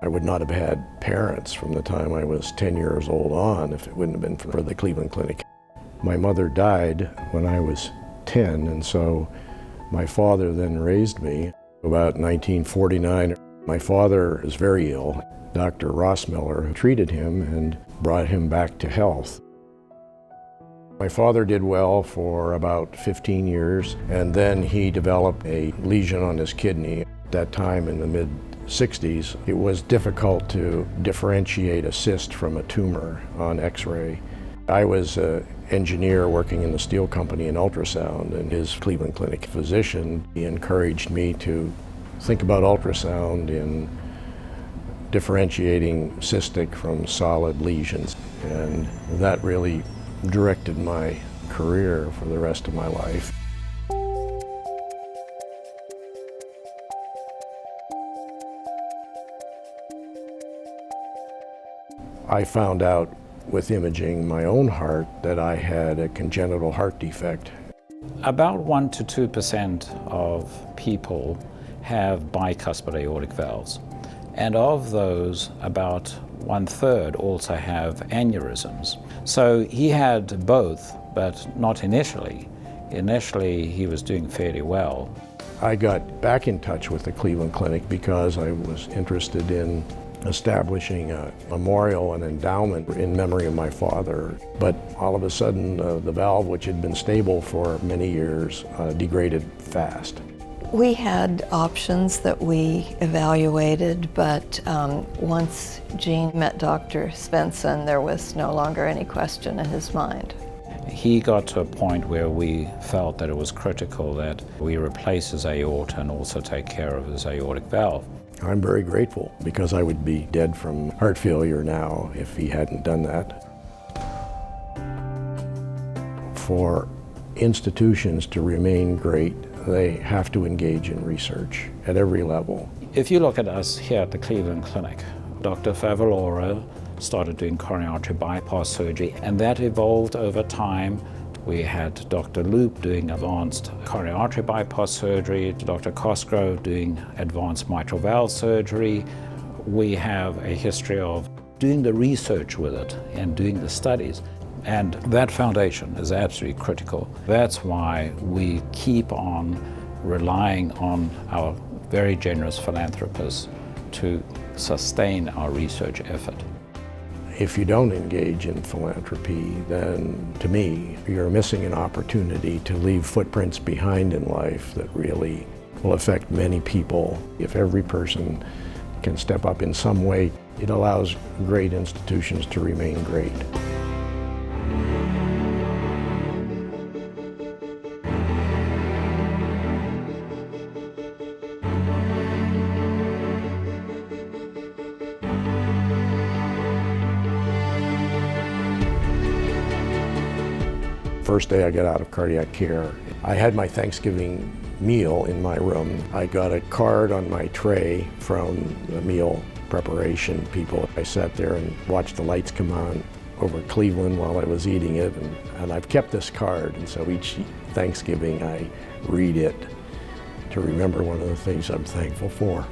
would not have had parents from the time I was 10 years old on if it wouldn't have been for the Cleveland Clinic. My mother died when I was 10, and so my father then raised me. About 1949, my father was very ill. Dr. Rossmiller treated him and brought him back to health. My father did well for about 15 years, and then he developed a lesion on his kidney. At that time, in the mid-60s, it was difficult to differentiate a cyst from a tumor on X-ray. I was an engineer working in the steel company in Ultrasound, and his Cleveland Clinic physician, he encouraged me to think about ultrasound in differentiating cystic from solid lesions, and that really directed my career for the rest of my life. I found out with imaging my own heart that I had a congenital heart defect. About 1 to 2% of people have bicuspid aortic valves, and of those, about 1/3 also have aneurysms. So he had both, but not initially. Initially, he was doing fairly well. I got back in touch with the Cleveland Clinic because I was interested in establishing a memorial and endowment in memory of my father. But all of a sudden, the valve, which had been stable for many years, degraded fast. We had options that we evaluated, but once Gene met Dr. Svensson, there was no longer any question in his mind. He got to a point where we felt that it was critical that we replace his aorta and also take care of his aortic valve. I'm very grateful because I would be dead from heart failure now if he hadn't done that. For institutions to remain great, they have to engage in research at every level. If you look at us here at the Cleveland Clinic, Dr. Favalora started doing coronary artery bypass surgery, and that evolved over time. We had Dr. Loop doing advanced coronary artery bypass surgery, Dr. Cosgrove doing advanced mitral valve surgery. We have a history of doing the research with it and doing the studies. And that foundation is absolutely critical. That's why we keep on relying on our very generous philanthropists to sustain our research effort. If you don't engage in philanthropy, then to me, you're missing an opportunity to leave footprints behind in life that really will affect many people. If every person can step up in some way, it allows great institutions to remain great. First day I got out of cardiac care, I had my Thanksgiving meal in my room. I got a card on my tray from the meal preparation people. I sat there and watched the lights come on over Cleveland while I was eating it, and I've kept this card, and so each Thanksgiving I read it to remember one of the things I'm thankful for.